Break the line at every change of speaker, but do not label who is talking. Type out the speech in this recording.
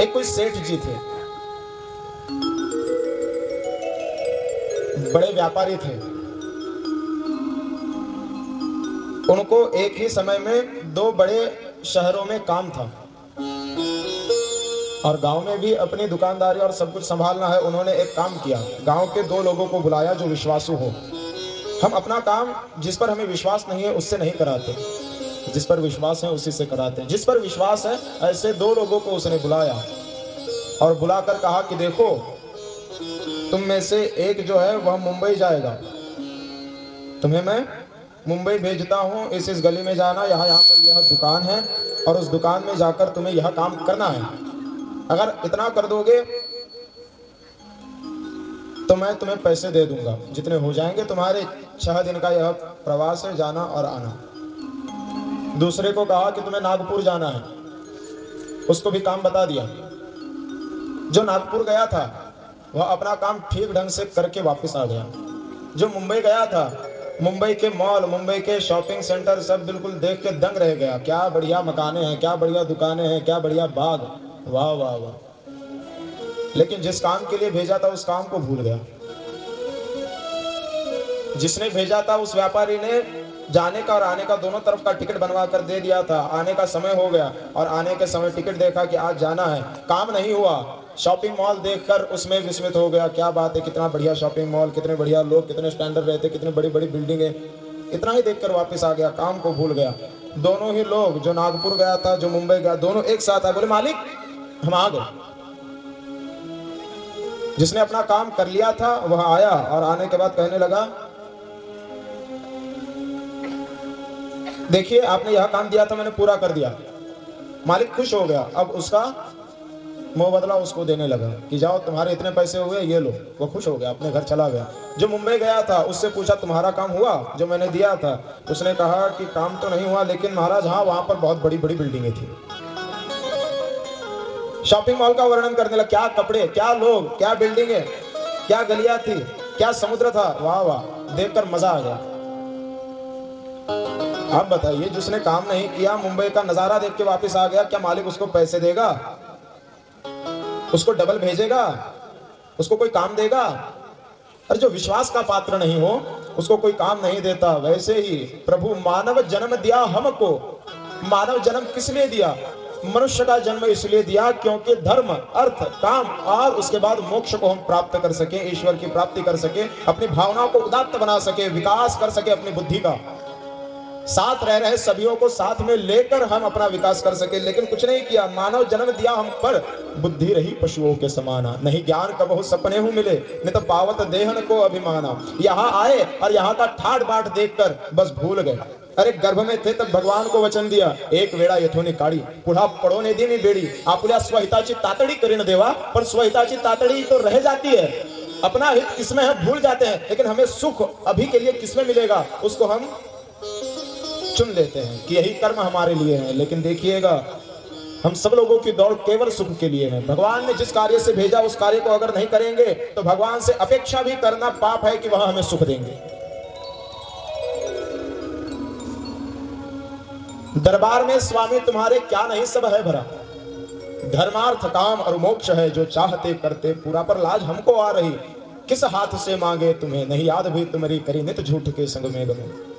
एक कोई सेठ जी थे, बड़े व्यापारी थे। उनको एक ही समय में दो बड़े शहरों में काम था और गांव में भी अपनी दुकानदारी और सब कुछ संभालना है। उन्होंने एक काम किया, गांव के दो लोगों को बुलाया जो विश्वासु हो। हम अपना काम जिस पर हमें विश्वास नहीं है उससे नहीं कराते, जिस पर विश्वास है उसी से कराते हैं। जिस पर विश्वास है ऐसे दो लोगों को उसने बुलाया और बुलाकर कहा कि देखो, तुम में से एक जो है वह मुंबई जाएगा, तुम्हें मैं मुंबई भेजता हूं, इस गली में जाना, यहाँ पर यह दुकान है और उस दुकान में जाकर तुम्हें यह काम करना है। अगर इतना कर दोगे तो मैं तुम्हें पैसे दे दूंगा, जितने हो जाएंगे। तुम्हारे 6 दिन का यह प्रवास है, जाना और आना। दूसरे को कहा कि तुम्हें नागपुर जाना है, उसको भी काम बता दिया। जो नागपुर गया था वह अपना काम ठीक ढंग से करके वापस आ गया। जो मुंबई गया था, मुंबई के मॉल, मुंबई के शॉपिंग सेंटर सब बिल्कुल देख के दंग रह गया। क्या बढ़िया मकाने हैं, क्या बढ़िया दुकानें हैं, क्या बढ़िया बाग, वाह वाह वाह। लेकिन जिस काम के लिए भेजा था उस काम को भूल गया। जिसने भेजा था उस व्यापारी ने जाने का और आने का दोनों तरफ का टिकट बनवा कर दे दिया था। आने का समय हो गया और आने के समय टिकट देखा कि आज जाना है, काम नहीं हुआ। शॉपिंग मॉल देखकर उसमें विस्मित हो गया, क्या बात है, कितना बढ़िया शॉपिंग मॉल, कितने बढ़िया लोग, कितने स्टैंडर्ड रहते, कितनी बड़ी बड़ी बिल्डिंगें। इतना ही देखकर वापस आ गया, काम को भूल गया। दोनों ही लोग, जो नागपुर गया था, जो मुंबई गया, दोनों एक साथ आए, बोले मालिक हम आ गए। जिसने अपना काम कर लिया था वह आया और आने के बाद कहने लगा, देखिए आपने यह काम दिया था, मैंने पूरा कर दिया। मालिक खुश हो गया, अब उसका मोह बदला उसको देने लगा कि जाओ तुम्हारे इतने पैसे हुए, ये लो। वो खुश हो गया, अपने घर चला गया। जो मुंबई गया था उससे पूछा, तुम्हारा काम हुआ जो मैंने दिया था? उसने कहा कि काम तो नहीं हुआ, लेकिन महाराज हाँ, वहां पर बहुत बड़ी बड़ी बिल्डिंगें थी। शॉपिंग मॉल का वर्णन करने लगा, क्या कपड़े, क्या लोग, क्या बिल्डिंगें, क्या गलियां थी, क्या समुद्र था, वाह वाह, देखकर मजा आ गया। आप बताइए, जिसने काम नहीं किया, मुंबई का नजारा देख के वापस आ गया, क्या मालिक उसको पैसे देगा? उसको डबल भेजेगा? उसको कोई काम देगा? और जो विश्वास का पात्र नहीं हो उसको कोई काम नहीं देता। वैसे ही प्रभु मानव जन्म दिया हमको। मानव जन्म किस लिए दिया? मनुष्य का जन्म इसलिए दिया क्योंकि धर्म, अर्थ, काम और उसके बाद मोक्ष को हम प्राप्त कर सके, ईश्वर की प्राप्ति कर सके, अपनी भावनाओं को उदात्त बना सके, विकास कर सके अपनी बुद्धि का। साथ रह रहे सभियों को साथ में लेकर हम अपना विकास कर सके, लेकिन कुछ नहीं किया। मानव जन्म दिया हम पर, बुद्धि रही पशुओं के समाना। नहीं ज्ञान कबहु सपने हूं मिले, नहीं तो पावत देहन को अभिमाना। यहाँ आए और यहाँ का ठाट बाट देखकर बस भूल गए। अरे गर्भ में थे तब भगवान को वचन दिया, एक वेळा येथोनी काढी, पुढा पडोने देनी बेड़ी। आपुल्या स्वहिताची तातडी करीन देवा, पर स्वहिताची तातडी तो रह जाती है। अपना हित किसमें है भूल जाते हैं, लेकिन हमें सुख अभी के लिए किसमें मिलेगा उसको हम चुन लेते हैं कि यही कर्म हमारे लिए है। लेकिन देखिएगा, हम सब लोगों की दौड़ केवल सुख के लिए है। भगवान ने जिस कार्य से भेजा उस कार्य को अगर नहीं करेंगे तो भगवान से अपेक्षा भी करना पाप है कि वह हमें सुख देंगे। दरबार में स्वामी तुम्हारे क्या नहीं सब है भरा। धर्मार्थ काम और मोक्ष है जो चाहते करते पूरा, पर लाज हमको आ रही, किस हाथ से मांगे तुम्हें, नहीं याद भी तुम्हारी करी नित झूठ के संग में गमे।